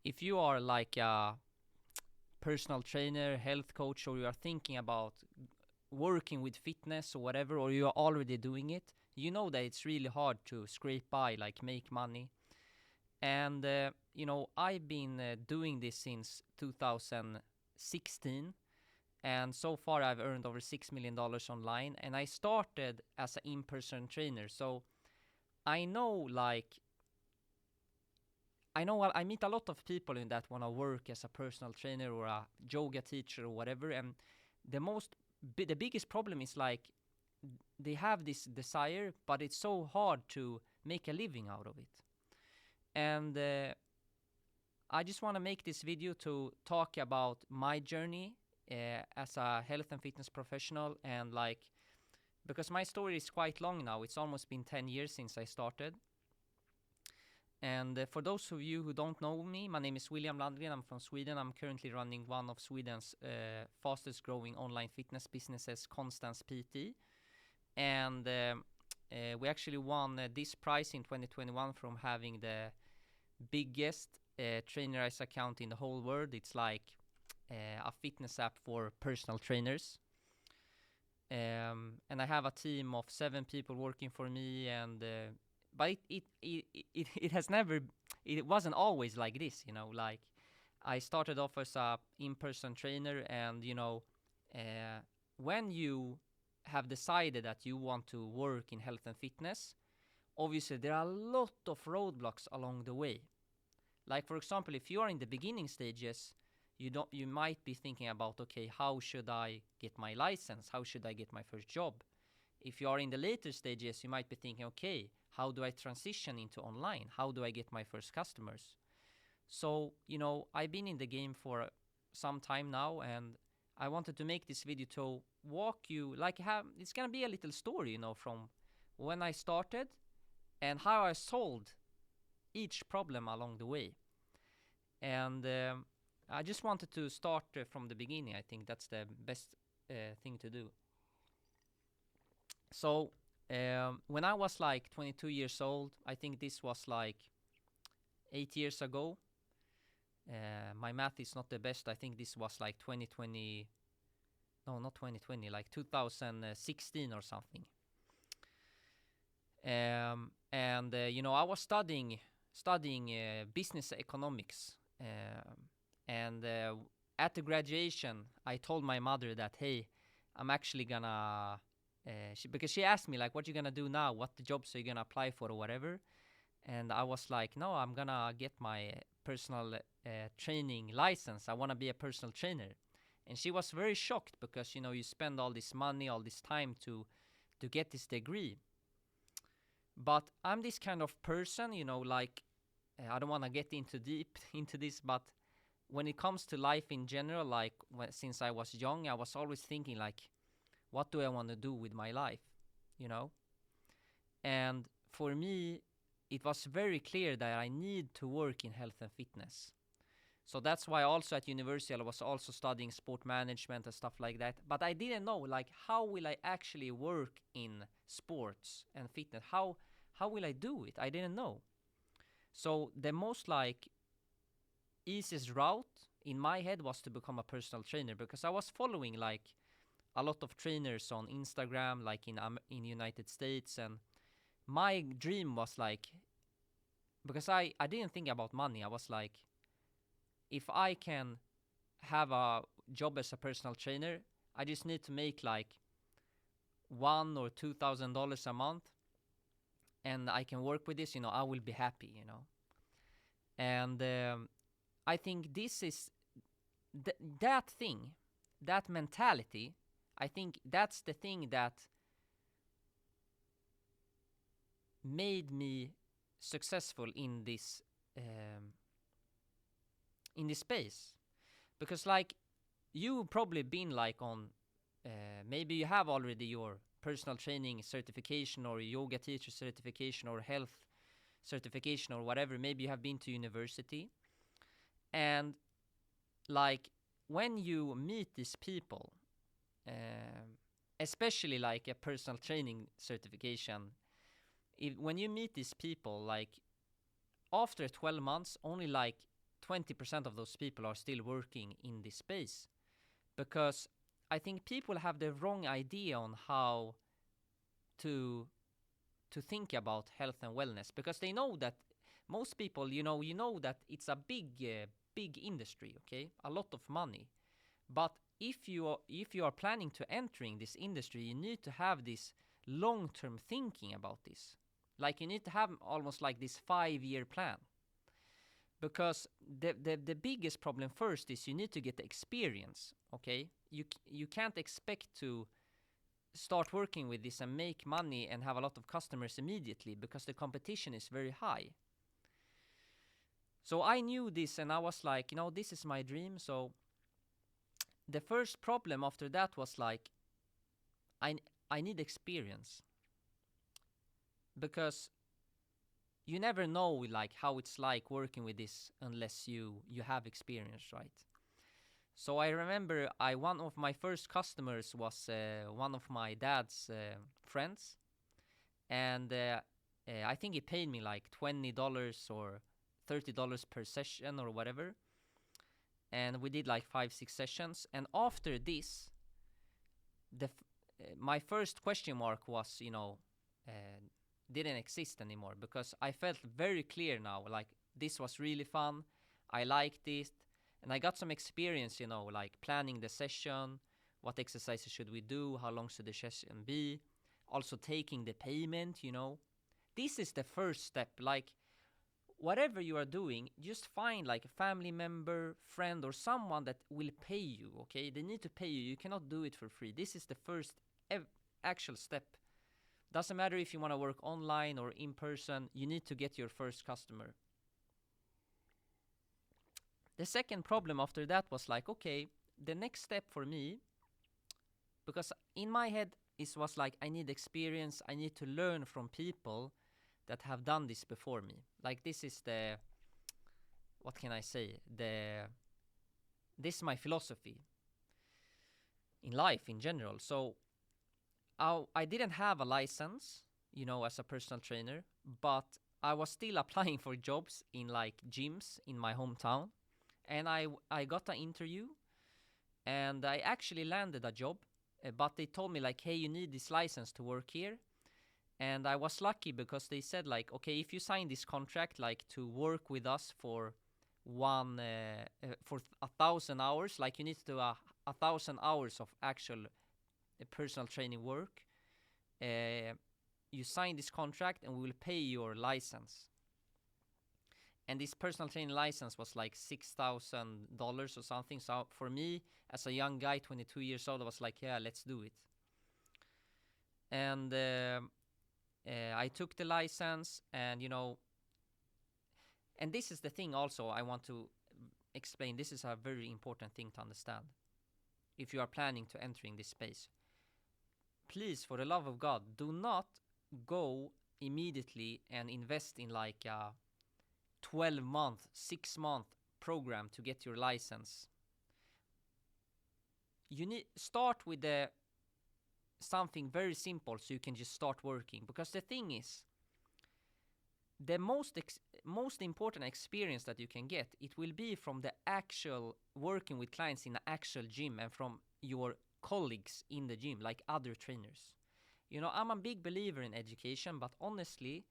if you are like a personal trainer, health coach, or you are thinking about working with fitness or whatever, or you are already doing it, you know that it's really hard to scrape by, like make money. And I've been doing this since 2016, and so far I've earned over $6 million online. And I started as an in-person trainer, so I know like I meet a lot of people in that want to work as a personal trainer or a yoga teacher or whatever, and the biggest problem is like they have this desire, but it's so hard to make a living out of it. And I just want to make this video to talk about my journey as a health and fitness professional, and like because my story is quite long now. It's almost been 10 years since I started. And for those of you who don't know me, my name is William Landgren. I'm from Sweden. I'm currently running one of Sweden's fastest growing online fitness businesses, Konstans PT. And we actually won this prize in 2021 from having the biggest trainerized account in the whole world. It's like a fitness app for personal trainers. And I have a team of 7 people working for me, and but it has never, it wasn't always like this, like I started off as a in-person trainer, and when you have decided that you want to work in health and fitness, obviously there are a lot of roadblocks along the way. Like for example, if you are in the beginning stages, you might be thinking about, okay, how should I get my license? How should I get my first job? If you are in the later stages, you might be thinking, okay, how do I transition into online? How do I get my first customers? So, I've been in the game for some time now, and I wanted to make this video to walk you, it's gonna be a little story, from when I started and how I solved each problem along the way. And I just wanted to start from the beginning. I think that's the best thing to do. So when I was like 22 years old, I think this was like 8 years ago. My math is not the best. I think this was like 2020. No, not 2020, like 2016 or something. And I was studying business economics. And at the graduation, I told my mother that, hey, I'm actually gonna because she asked me like, what you gonna do now, what the jobs are you gonna apply for or whatever. And I was like, no, I'm gonna get my personal training license. I want to be a personal trainer. And she was very shocked, because you spend all this money, all this time to get this degree. But I'm this kind of person, like I don't want to get into deep into this, but when it comes to life in general, like since I was young, I was always thinking like, what do I want to do with my life, And for me, it was very clear that I need to work in health and fitness. So that's why also at university I was also studying sport management and stuff like that. But I didn't know like, how will I actually work in sports and fitness? How will I do it? I didn't know. So the most like easiest route in my head was to become a personal trainer, because I was following like a lot of trainers on Instagram, like in United States. And my dream was like, because I didn't think about money. I was like, if I can have a job as a personal trainer, I just need to make like $1,000 or $2,000 a month, and I can work with this. I will be happy. And I think this is that thing, that mentality. I think that's the thing that made me successful in this space. Because like, you've probably been like on maybe you have already your personal training certification or yoga teacher certification or health certification or whatever. Maybe you have been to university, and like when you meet these people, especially like a personal training certification, when you meet these people, like after 12 months, only like 20% of those people are still working in this space, because I think people have the wrong idea on how to think about health and wellness, because they know that most people, you know that it's a big industry, okay, a lot of money. But if you are planning to entering this industry, you need to have this long-term thinking about this. Like, you need to have almost like this 5-year plan, because the biggest problem first is you need to get the experience, okay? You can't expect to start working with this and make money and have a lot of customers immediately, because the competition is very high. So I knew this, and I was like, this is my dream. So the first problem after that was like, I need experience, because you never know like how it's like working with this unless you have experience, right? So I remember one of my first customers was one of my dad's friends, and I think he paid me like $20 or $30 per session or whatever, and we did like 5-6 sessions. And after this, my first question mark was, didn't exist anymore, because I felt very clear now, like this was really fun, I liked it, and I got some experience, like planning the session, what exercises should we do, how long should the session be, also taking the payment. This is the first step. Like, whatever you are doing, just find like a family member, friend, or someone that will pay you, okay? They need to pay you. You cannot do it for free. This is the first actual step. Doesn't matter if you want to work online or in person, you need to get your first customer. The second problem after that was like, okay, the next step for me, because in my head it was like, I need experience, I need to learn from people that have done this before me. Like, this is what can I say? This is my philosophy in life in general. So I didn't have a license, as a personal trainer, but I was still applying for jobs in like gyms in my hometown. And I got an interview, and I actually landed a job, but they told me like, hey, you need this license to work here. And I was lucky, because they said like, okay, if you sign this contract, like to work with us for 1,000 hours, like you need to do 1,000 hours of actual personal training work, you sign this contract and we will pay your license. And this personal training license was like $6,000 or something. So for me, as a young guy, 22 years old, I was like, yeah, let's do it. And I took the license, and and this is the thing also I want to explain. This is a very important thing to understand if you are planning to enter in this space. Please, for the love of God, do not go immediately and invest in like a 12-month, 6-month program to get your license. You need start with something very simple, so you can just start working. Because the thing is, the most important experience that you can get, it will be from the actual working with clients in the actual gym, and from your colleagues in the gym, like other trainers. I'm a big believer in education, but honestly,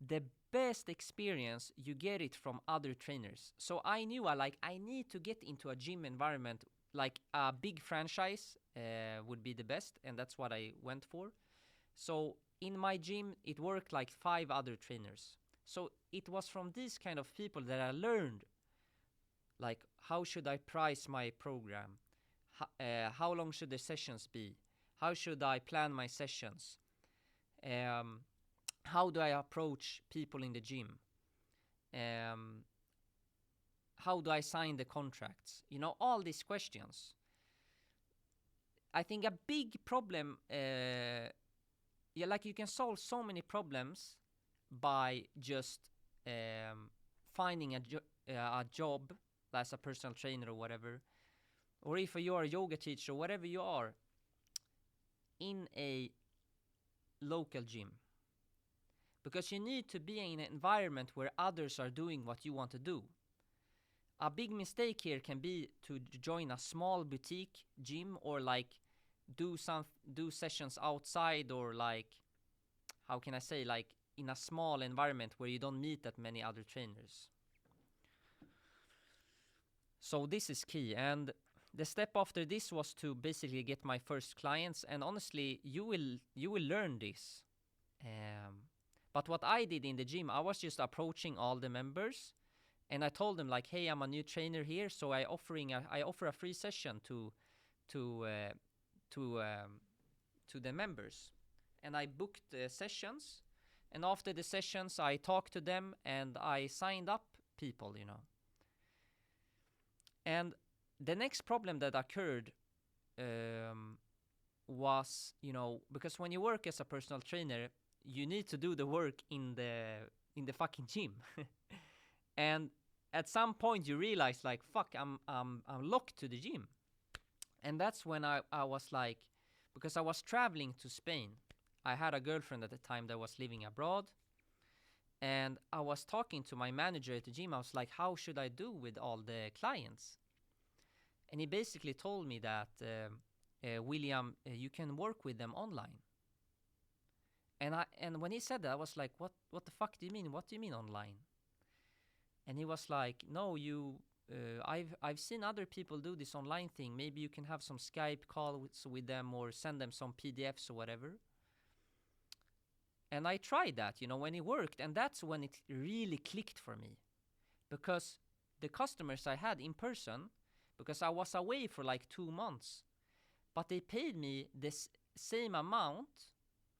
the best experience, you get it from other trainers. So I knew I need to get into a gym environment, like a big franchise would be the best, and that's what I went for. So in my gym, it worked like 5 other trainers. So it was from these kind of people that I learned, like, how should I price my program? How long should the sessions be? How should I plan my sessions? How do I approach people in the gym? How do I sign the contracts? All these questions. I think a big problem, like you can solve so many problems by just finding a job as a personal trainer or whatever, or if you are a yoga teacher or whatever you are, in a local gym. Because you need to be in an environment where others are doing what you want to do. a big mistake here can be to join a small boutique gym, or like do sessions outside, or like, how can I say, like in a small environment where you don't meet that many other trainers. So this is key. And the step after this was to basically get my first clients. And honestly, you will learn this. But what I did in the gym, I was just approaching all the members, and I told them like, hey, I'm a new trainer here, so I offer a free session to uh, to the members. And I booked sessions, and after the sessions I talked to them and I signed up people, you know. And the next problem that occurred was, you know, because when you work as a personal trainer, you need to do the work in the fucking gym. And at some point you realize like, fuck, I'm locked to the gym. And that's when I was like, because I was traveling to Spain. I had a girlfriend at the time that was living abroad, and I was talking to my manager at the gym. I was like, how should I do with all the clients? And he basically told me that, William, you can work with them online. And when he said that, I was like, what the fuck do you mean? What do you mean online? And he was like, no, I've seen other people do this online thing. Maybe you can have some Skype call with them, or send them some PDFs or whatever. And I tried that, you know, when it worked. And that's when it really clicked for me. Because the customers I had in person, because I was away for like 2 months, but they paid me this same amount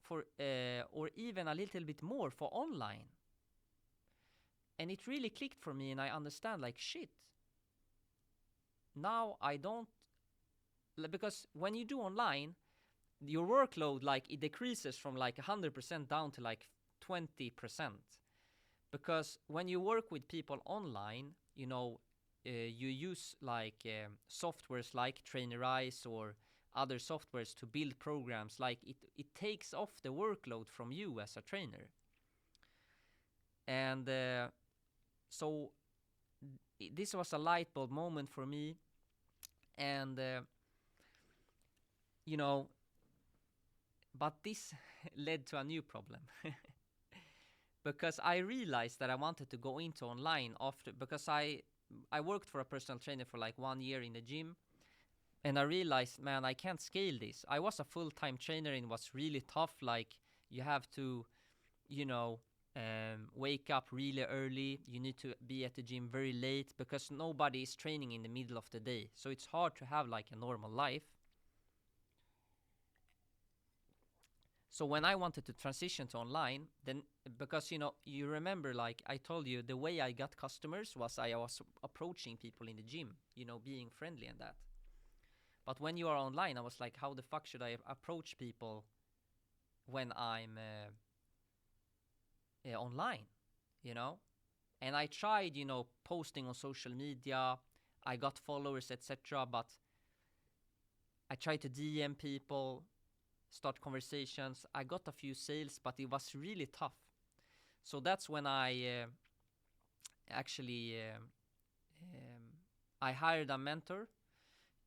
for, or even a little bit more for online. And it really clicked for me, and I understand like, shit. Now I don't, because when you do online, your workload, like, it decreases from like 100% down to like 20%. Because when you work with people online, you know, you use like softwares like Trainerize or other softwares to build programs. Like it takes off the workload from you as a trainer. And so this was a light bulb moment for me. And you know, but this led to a new problem. Because I realized that I wanted to go into online after, because I worked for a personal trainer for like 1 year in the gym, and I realized, man, I can't scale this. I was a full-time trainer, and it was really tough. Like, you have to, you know, wake up really early. You need to be at the gym very late, because nobody is training in the middle of the day. So it's hard to have like a normal life. So when I wanted to transition to online, then, because, you know, you remember, like I told you, the way I got customers was I was approaching people in the gym, you know, being friendly and that. But when you are online, I was like, how the fuck should I approach people when I'm online, you know? And I tried, you know, posting on social media. I got followers, etc. But I tried to DM people, start conversations. I got a few sales, but it was really tough. So that's when I actually I hired a mentor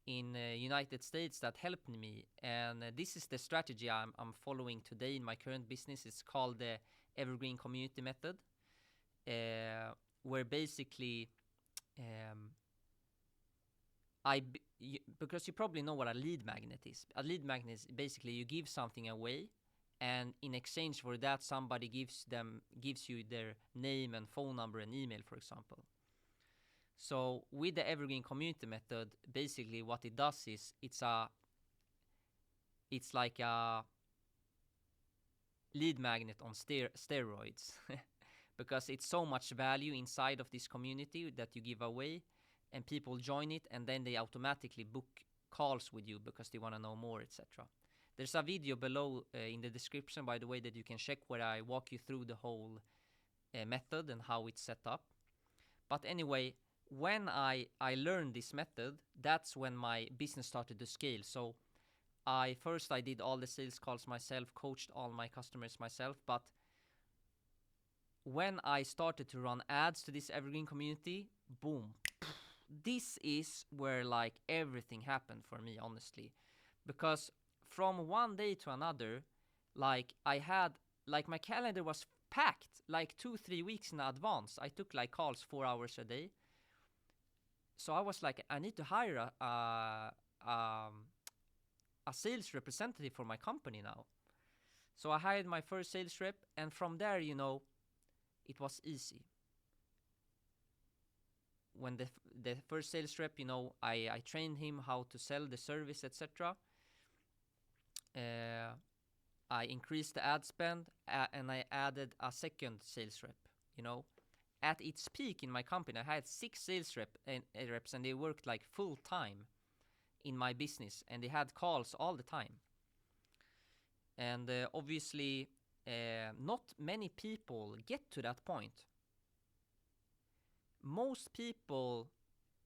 in United States that helped me, and this is the strategy I'm following today in my current business. It's called the Evergreen Community Method, where basically because you probably know what a lead magnet is. A lead magnet is basically you give something away, and in exchange for that, somebody gives you their name and phone number and email, for example. So with the Evergreen Community Method, basically what it does is it's like a lead magnet on steroids, because it's so much value inside of this community that you give away, and people join it, and then they automatically book calls with you because they want to know more, etc. There's a video below in the description, by the way, that you can check, where I walk you through the whole method and how it's set up. But anyway, when I learned this method, that's when my business started to scale. So I did all the sales calls myself, coached all my customers myself. But when I started to run ads to this Evergreen community, boom, this is where like everything happened for me, honestly, because from one day to another, like I had, like my calendar was packed like 2-3 weeks in advance. I took like calls 4 hours a day. So I was like, I need to hire a sales representative for my company now. So I hired my first sales rep, and from there, it was easy. When the first sales rep, I trained him how to sell the service, etc. I increased the ad spend, and I added a second sales rep. At its peak in my company, I had 6 sales reps, and they worked like full time in my business, and they had calls all the time. And obviously, not many people get to that point. Most people,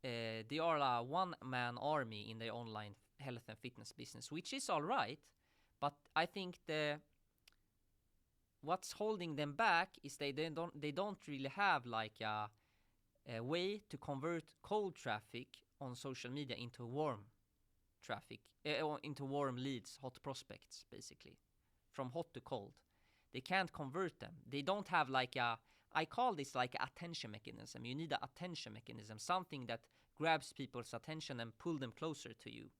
they are a one-man army in their online health and fitness business, which is all right. But I think what's holding them back is they don't really have like a way to convert cold traffic on social media into warm traffic, into warm leads, hot prospects, basically, from hot to cold. They can't convert them. They don't have like I call this like attention mechanism. You need an attention mechanism, something that grabs people's attention and pull them closer to you.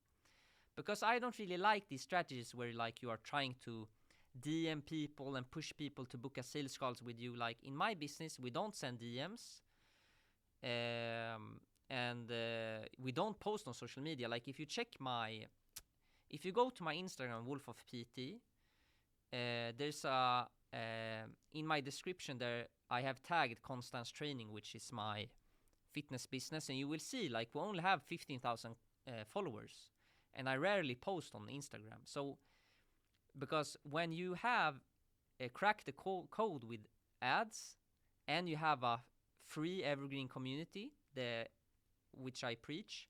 Because I don't really like these strategies where like you are trying to DM people and push people to book a sales calls with you. Like in my business, we don't send DMs, and we don't post on social media. Like if you go to my Instagram, Wolf of PT, there's in my description there, I have tagged Constance Training, which is my fitness business, and you will see like we only have 15,000 followers, and I rarely post on Instagram. So because when you have cracked the code with ads, and you have a free evergreen community, which I preach,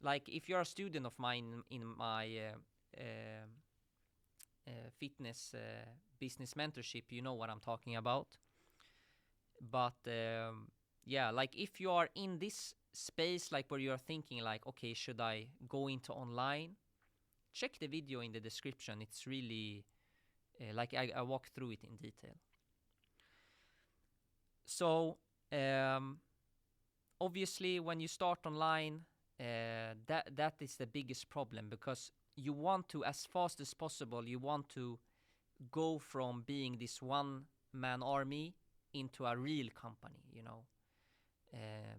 like if you're a student of mine in my fitness business mentorship, you know what I'm talking about. But yeah, like if you are in this space, like where you're thinking like, okay, should I go into online, check the video in the description. It's really like I walk through it in detail. So obviously when you start online, that is the biggest problem, because you want to, as fast as possible, you want to go from being this one-man army into a real company,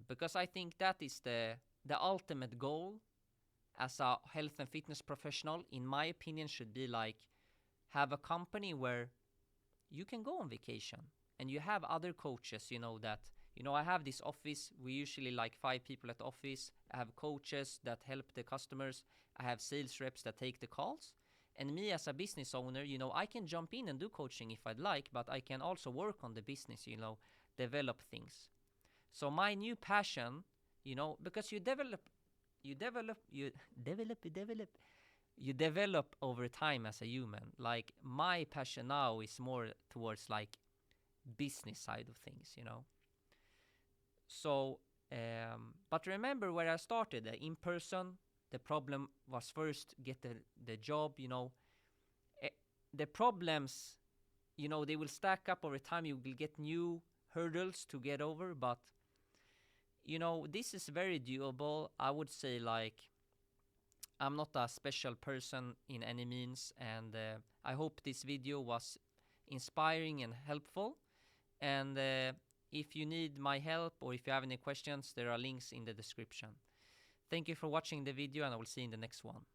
because I think that is the ultimate goal as a health and fitness professional, in my opinion, should be like have a company where you can go on vacation and you have other coaches, I have this office. We usually like 5 people at the office. I have coaches that help the customers. I have sales reps that take the calls. And me as a business owner, I can jump in and do coaching if I'd like, but I can also work on the business, develop things. So my new passion, because you develop over time as a human. Like my passion now is more towards like business side of things, So, but remember where I started, in person, the problem was first get the job, the problems, they will stack up over time. You will get new hurdles to get over, but, this is very doable. I would say like, I'm not a special person in any means, and I hope this video was inspiring and helpful. And if you need my help or if you have any questions, there are links in the description. Thank you for watching the video, and I will see you in the next one.